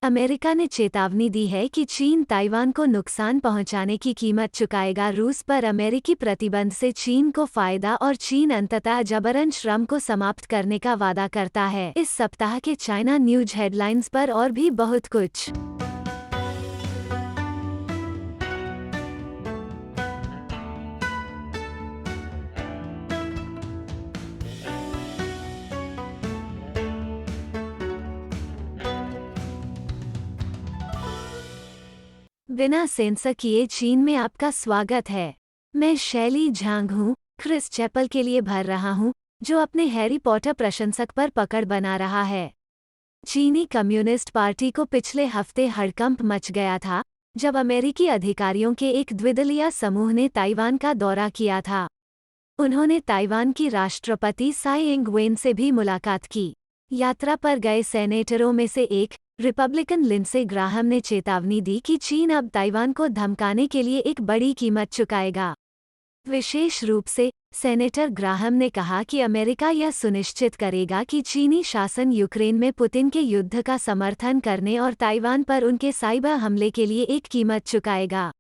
America ने चेतावनी दी है कि चीन ताइवान को नुकसान पहुंचाने की कीमत चुकाएगा। रूस पर अमेरिकी प्रतिबंध से चीन को फायदा और चीन अंततः जबरन श्रम को समाप्त करने का वादा करता है। इस सप्ताह के चाइना न्यूज हेडलाइंस पर और भी बहुत कुछ। बिना सेंसर किए चीन में आपका स्वागत है। मैं शैली झांग हूँ, क्रिस चैपल के लिए भर रहा हूँ, जो अपने हैरी पॉटर प्रशंसक पर पकड़ बना रहा है। चीनी कम्युनिस्ट पार्टी को पिछले हफ्ते हड़कंप मच गया था, जब अमेरिकी अधिकारियों के एक द्विदलीय समूह ने ताइवान का दौरा किया था। उन्होंने ताइवान की राष्ट्रपति साई इंग वेन से भी मुलाकात की। यात्रा पर गए सेनेटरों में से एक रिपब्लिकन लिंडसे ग्राहम ने चेतावनी दी कि चीन अब ताइवान को धमकाने के लिए एक बड़ी कीमत चुकाएगा। विशेष रूप से सेनेटर ग्राहम ने कहा कि अमेरिका यह सुनिश्चित करेगा कि चीनी शासन यूक्रेन में पुतिन के युद्ध का समर्थन करने और ताइवान पर उनके साइबर हमले के लिए एक कीमत चुकाएगा।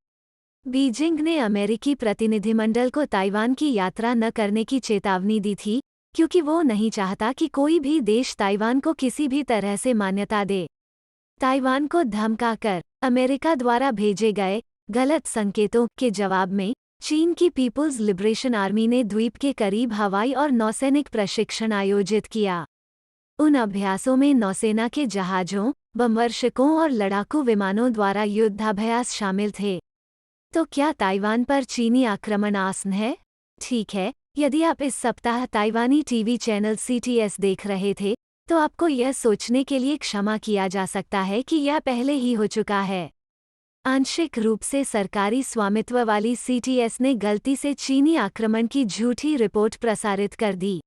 बीजिंग ने अमेरिकी प्रतिनिधिमंडल को ताइवान की यात्रा न करने की चेतावनी दी थी, क्योंकि वो नहीं चाहता कि कोई भी देश ताइवान को किसी भी तरह से मान्यता दे। ताइवान को धमकाकर अमेरिका द्वारा भेजे गए गलत संकेतों के जवाब में चीन की पीपुल्स लिबरेशन आर्मी ने द्वीप के करीब हवाई और नौसैनिक प्रशिक्षण आयोजित किया। उन अभ्यासों में नौसेना के जहाजों, बमवर्षकों और लड़ाकू विमानों द्वारा युद्धाभ्यास शामिल थे। तो क्या ताइवान पर चीनी आक्रमण आसन है? ठीक है, यदि आप इस सप्ताह ताइवानी टीवी चैनल CTS देख रहे थे, तो आपको यह सोचने के लिए क्षमा किया जा सकता है कि यह पहले ही हो चुका है। आंशिक रूप से सरकारी स्वामित्व वाली CTS ने गलती से चीनी आक्रमण की झूठी रिपोर्ट प्रसारित कर दी।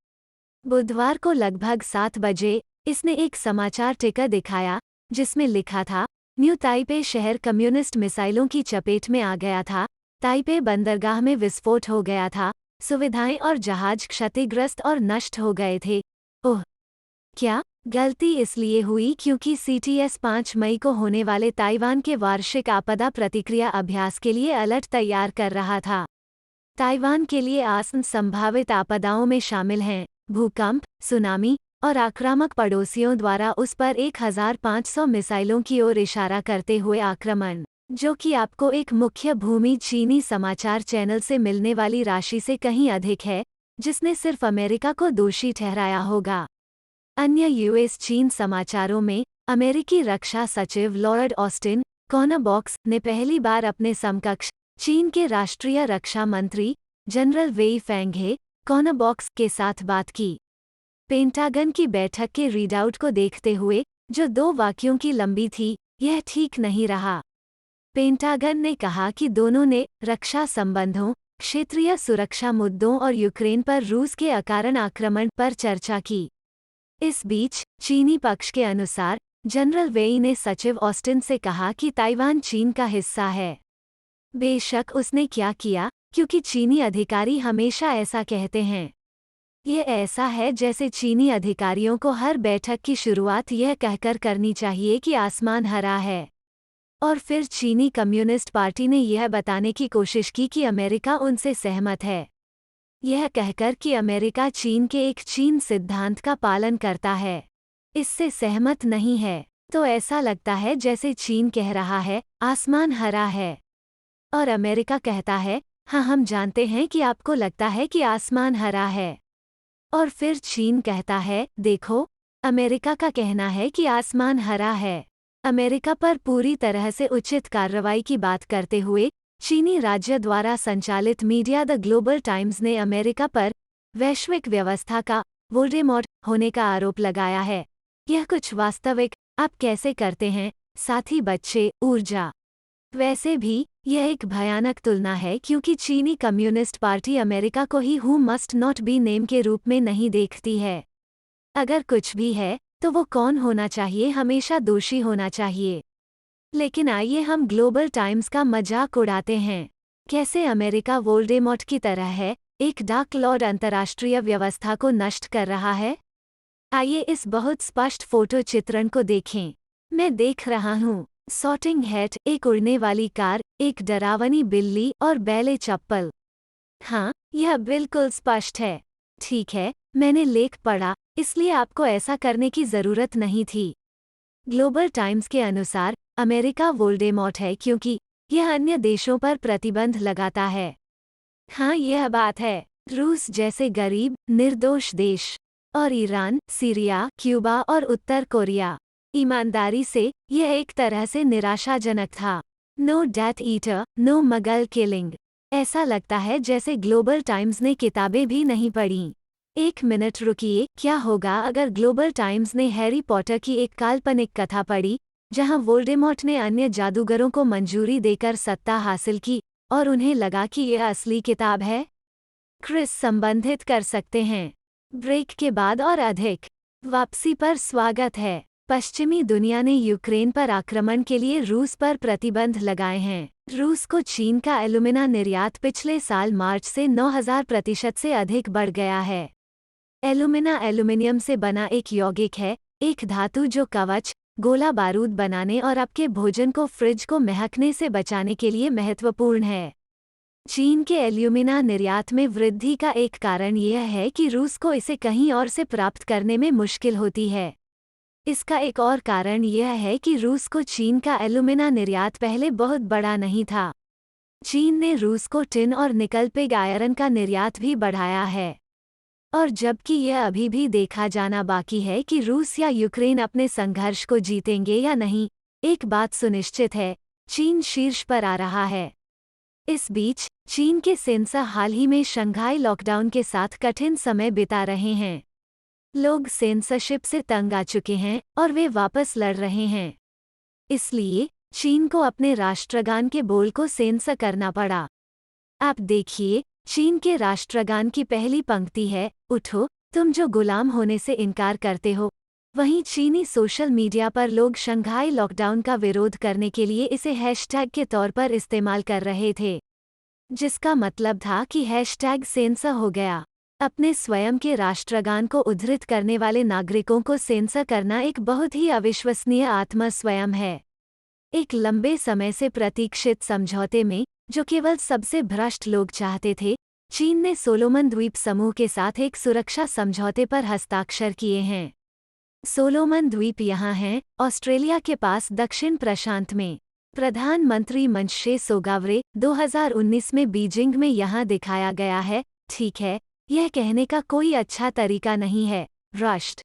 बुधवार को लगभग 7 बजे इसने एक समाचार टिकर दिखाया, जिसमें लिखा था, न्यू ताइपे शहर कम्युनिस्ट मिसाइलों की चपेट में आ गया था, ताइपे बंदरगाह में विस्फोट हो गया था, सुविधाएं और जहाज क्षतिग्रस्त और नष्ट हो गए थे। ओह! क्या गलती इसलिए हुई क्योंकि CTS 5 मई को होने वाले ताइवान के वार्षिक आपदा प्रतिक्रिया अभ्यास के लिए अलर्ट तैयार कर रहा था। ताइवान के लिए आसन संभावित आपदाओं में शामिल हैं भूकंप, सुनामी और आक्रामक पड़ोसियों द्वारा उस पर 1500 मिसाइलों की ओर इशारा करते हुए आक्रमण, जो कि आपको एक मुख्य भूमि चीनी समाचार चैनल से मिलने वाली राशि से कहीं अधिक है, जिसने सिर्फ अमेरिका को दोषी ठहराया होगा। अन्य US चीन समाचारों में अमेरिकी रक्षा सचिव लॉर्ड ऑस्टिन कॉनरबॉक्स ने पहली बार अपने समकक्ष चीन के राष्ट्रीय रक्षा मंत्री जनरल वेई फेंघे कॉनरबॉक्स के साथ बात की। पेंटागन की बैठक के रीडआउट को देखते हुए, जो 2 वाक्यों की लंबी थी, यह ठीक नहीं रहा। पेंटागन ने कहा कि दोनों ने रक्षा संबंधों, क्षेत्रीय सुरक्षा मुद्दों और यूक्रेन पर रूस के अकारण आक्रमण पर चर्चा की। इस बीच चीनी पक्ष के अनुसार जनरल वेई ने सचिव ऑस्टिन से कहा कि ताइवान चीन का हिस्सा है। बेशक उसने क्या किया, क्योंकि चीनी अधिकारी हमेशा ऐसा कहते हैं। ये ऐसा है जैसे चीनी अधिकारियों को हर बैठक की शुरुआत यह कहकर करनी चाहिए कि आसमान हरा है। और फिर चीनी कम्युनिस्ट पार्टी ने यह बताने की कोशिश की कि अमेरिका उनसे सहमत है, यह कहकर कि अमेरिका चीन के एक चीन सिद्धांत का पालन करता है, इससे सहमत नहीं है। तो ऐसा लगता है जैसे चीन कह रहा है, आसमान हरा है, और अमेरिका कहता है, हाँ हम जानते हैं कि आपको लगता है कि आसमान हरा है। और फिर चीन कहता है, देखो, अमेरिका का कहना है कि आसमान हरा है। अमेरिका पर पूरी तरह से उचित कार्रवाई की बात करते हुए चीनी राज्य द्वारा संचालित मीडिया द ग्लोबल टाइम्स ने अमेरिका पर वैश्विक व्यवस्था का वोल्डेमॉर्ट होने का आरोप लगाया है। यह कुछ वास्तविक आप कैसे करते हैं, साथी बच्चे, ऊर्जा। वैसे भी यह एक भयानक तुलना है, क्योंकि चीनी कम्युनिस्ट पार्टी अमेरिका को he who must not be name के रूप में नहीं देखती है। अगर कुछ भी है तो वो कौन होना चाहिए, हमेशा दोषी होना चाहिए। लेकिन आइए हम ग्लोबल टाइम्स का मजाक उड़ाते हैं। कैसे अमेरिका वोल्डेमॉर्ट की तरह है, एक डार्क लॉर्ड अंतर्राष्ट्रीय व्यवस्था को नष्ट कर रहा है। आइए इस बहुत स्पष्ट फोटो चित्रण को देखें। मैं देख रहा हूँ। सॉर्टिंग हैट, एक उड़ने वाली कार, एक डरावनी बिल्ली और बैले चप्पल। हाँ, यह बिल्कुल स्पष्ट है। ठीक है, मैंने लेख पढ़ा, इसलिए आपको ऐसा करने की जरूरत नहीं थी। ग्लोबल टाइम्स के अनुसार अमेरिका वोल्डेमॉर्ट है क्योंकि यह अन्य देशों पर प्रतिबंध लगाता है। हाँ, यह बात है। रूस जैसे गरीब, निर्दोष देश और ईरान, सीरिया, क्यूबा और उत्तर कोरिया। ईमानदारी से, यह एक तरह से निराशाजनक था। No death eater, no muggle killing. ऐसा लगता है जैसे ग्लोबल टाइम्स ने किताबें भी नहीं पढ़ीं। एक मिनट रुकिए, क्या होगा अगर ग्लोबल टाइम्स ने हैरी पॉटर की एक काल्पनिक कथा पढ़ी, जहां वोल्डेमॉर्ट ने अन्य जादूगरों को मंजूरी देकर सत्ता हासिल की और उन्हें लगा कि यह असली किताब है? क्रिस संबंधित कर सकते हैं। ब्रेक के बाद और अधिक। वापसी पर स्वागत है। पश्चिमी दुनिया ने यूक्रेन पर आक्रमण के लिए रूस पर प्रतिबंध लगाए हैं। रूस को चीन का एल्यूमिना निर्यात पिछले साल मार्च से 9000% से अधिक बढ़ गया है। एल्यूमिना एल्यूमिनियम से बना एक यौगिक है, एक धातु जो कवच, गोला बारूद बनाने और आपके भोजन को फ्रिज को महकने से बचाने के लिए महत्वपूर्ण है। चीन के एल्यूमिना निर्यात में वृद्धि का एक कारण यह है कि रूस को इसे कहीं और से प्राप्त करने में मुश्किल होती है। इसका एक और कारण यह है कि रूस को चीन का एल्यूमिना निर्यात पहले बहुत बड़ा नहीं था। चीन ने रूस को टिन और निकल पिग आयरन का निर्यात भी बढ़ाया है। और जबकि यह अभी भी देखा जाना बाकी है कि रूस या यूक्रेन अपने संघर्ष को जीतेंगे या नहीं, एक बात सुनिश्चित है, चीन शीर्ष पर आ रहा है। इस बीच, चीन के सेंसर हाल ही में शंघाई लॉकडाउन के साथ कठिन समय बिता रहे हैं। लोग सेंसरशिप से तंग आ चुके हैं और वे वापस लड़ रहे हैं। इसलिए, चीन को अपने राष्ट्रगान के बोल को सेंसर करना पड़ा। आप देखिए, चीन के राष्ट्रगान की पहली पंक्ति है, उठो, तुम जो गुलाम होने से इनकार करते हो। वहीं चीनी सोशल मीडिया पर लोग शंघाई लॉकडाउन का विरोध करने के लिए इसे हैशटैग के तौर पर इस्तेमाल कर रहे थे, जिसका मतलब था कि हैशटैग सेंसर हो गया। अपने स्वयं के राष्ट्रगान को उद्धृत करने वाले नागरिकों को सेंसर करना एक बहुत ही अविश्वसनीय आत्मा स्वयं है। एक लंबे समय से प्रतीक्षित समझौते में, जो केवल सबसे भ्रष्ट लोग चाहते थे, चीन ने सोलोमन द्वीप समूह के साथ एक सुरक्षा समझौते पर हस्ताक्षर किए हैं। सोलोमन द्वीप यहाँ हैं, ऑस्ट्रेलिया के पास दक्षिण प्रशांत में। प्रधानमंत्री मंशे सोगावरे 2019 में बीजिंग में यहाँ दिखाया गया है। ठीक है, यह कहने का कोई अच्छा तरीका नहीं है, भ्रष्ट।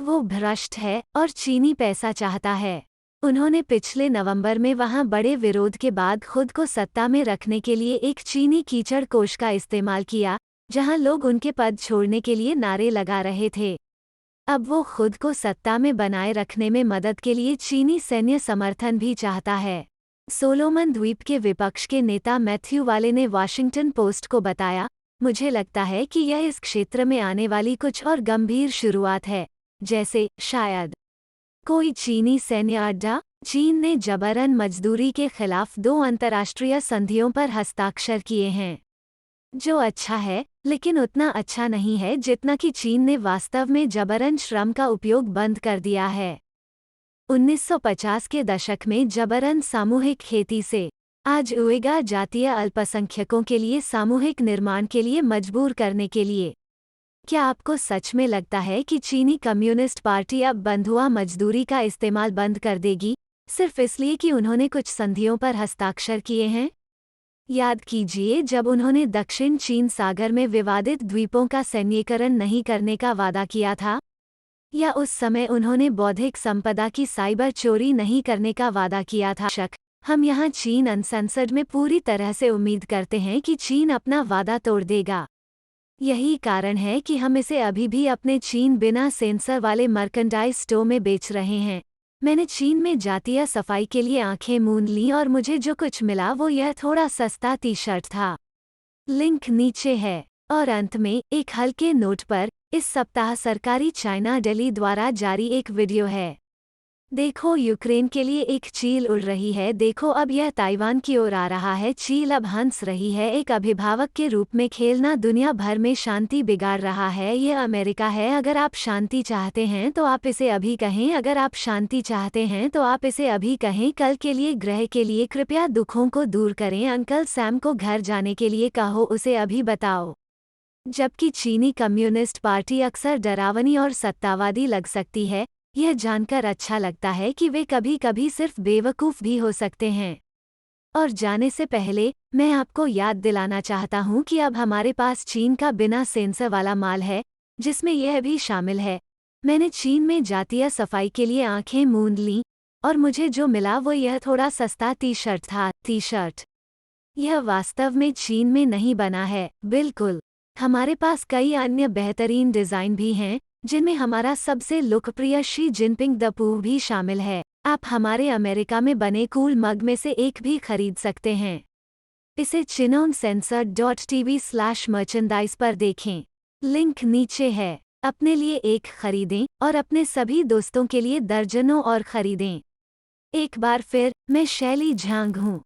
वो भ्रष्ट है और चीनी पैसा चाहता है। उन्होंने पिछले नवंबर में वहां बड़े विरोध के बाद खुद को सत्ता में रखने के लिए एक चीनी कीचड़ कोष का इस्तेमाल किया, जहां लोग उनके पद छोड़ने के लिए नारे लगा रहे थे। अब वो खुद को सत्ता में बनाए रखने में मदद के लिए चीनी सैन्य समर्थन भी चाहता है। सोलोमन द्वीप के विपक्ष के नेता मैथ्यू वाले ने वॉशिंगटन पोस्ट को बताया, मुझे लगता है कि यह इस क्षेत्र में आने वाली कुछ और गंभीर शुरुआत है, जैसे शायद कोई चीनी सैन्य अड्डा। चीन ने जबरन मजदूरी के खिलाफ 2 अंतर्राष्ट्रीय संधियों पर हस्ताक्षर किए हैं, जो अच्छा है, लेकिन उतना अच्छा नहीं है जितना कि चीन ने वास्तव में जबरन श्रम का उपयोग बंद कर दिया है। 1950 के दशक में जबरन सामूहिक खेती से आज उइगर जातीय अल्पसंख्यकों के लिए सामूहिक निर्माण के लिए मजबूर करने के लिए। क्या आपको सच में लगता है कि चीनी कम्युनिस्ट पार्टी अब बंधुआ मजदूरी का इस्तेमाल बंद कर देगी, सिर्फ इसलिए कि उन्होंने कुछ संधियों पर हस्ताक्षर किए हैं? याद कीजिए जब उन्होंने दक्षिण चीन सागर में विवादित द्वीपों का सैन्यीकरण नहीं करने का वादा किया था? या उस समय उन्होंने बौद्धिक संपदा की साइबर चोरी नहीं करने का वादा किया था? हम यहाँ चीन अनसेंसर्ड में पूरी तरह से उम्मीद करते हैं कि चीन अपना वादा तोड़ देगा। यही कारण है कि हम इसे अभी भी अपने चीन बिना सेंसर वाले मर्केंडाइज स्टोर में बेच रहे हैं। मैंने चीन में जातीय सफाई के लिए आंखें मूंद लीं और मुझे जो कुछ मिला वो यह थोड़ा सस्ता टी-शर्ट था। लिंक नीचे है। और अंत में एक हल्के नोट पर, इस सप्ताह सरकारी चाइना दिल्ली द्वारा जारी एक वीडियो है। देखो, यूक्रेन के लिए एक चील उड़ रही है। देखो, अब यह ताइवान की ओर आ रहा है। चील अब हंस रही है। एक अभिभावक के रूप में खेलना दुनिया भर में शांति बिगाड़ रहा है। यह अमेरिका है। अगर आप शांति चाहते हैं तो आप इसे अभी कहें। अगर आप शांति चाहते हैं तो आप इसे अभी कहें। कल के लिए, ग्रह के लिए, कृपया दुखों को दूर करें। अंकल सैम को घर जाने के लिए कहो, उसे अभी बताओ। जबकि चीनी कम्युनिस्ट पार्टी अक्सर डरावनी और सत्तावादी लग सकती है, यह जानकर अच्छा लगता है कि वे कभी कभी सिर्फ बेवकूफ़ भी हो सकते हैं। और जाने से पहले, मैं आपको याद दिलाना चाहता हूँ कि अब हमारे पास चीन का बिना सेंसर वाला माल है, जिसमें यह भी शामिल है। मैंने चीन में जातीय सफाई के लिए आंखें मूंद लीं, और मुझे जो मिला वो यह थोड़ा सस्ता टी शर्ट था। टी शर्ट यह वास्तव में चीन में नहीं बना है, बिल्कुल। हमारे पास कई अन्य बेहतरीन डिज़ाइन भी हैं, जिनमें हमारा सबसे लोकप्रिय शी जिनपिंग द पू भी शामिल है। आप हमारे अमेरिका में बने कूल मग में से एक भी खरीद सकते हैं। इसे chinoncensored.tv/merchandise पर देखें। लिंक नीचे है। अपने लिए एक खरीदें और अपने सभी दोस्तों के लिए दर्जनों और खरीदें। एक बार फिर, मैं शैली झांग हूँ।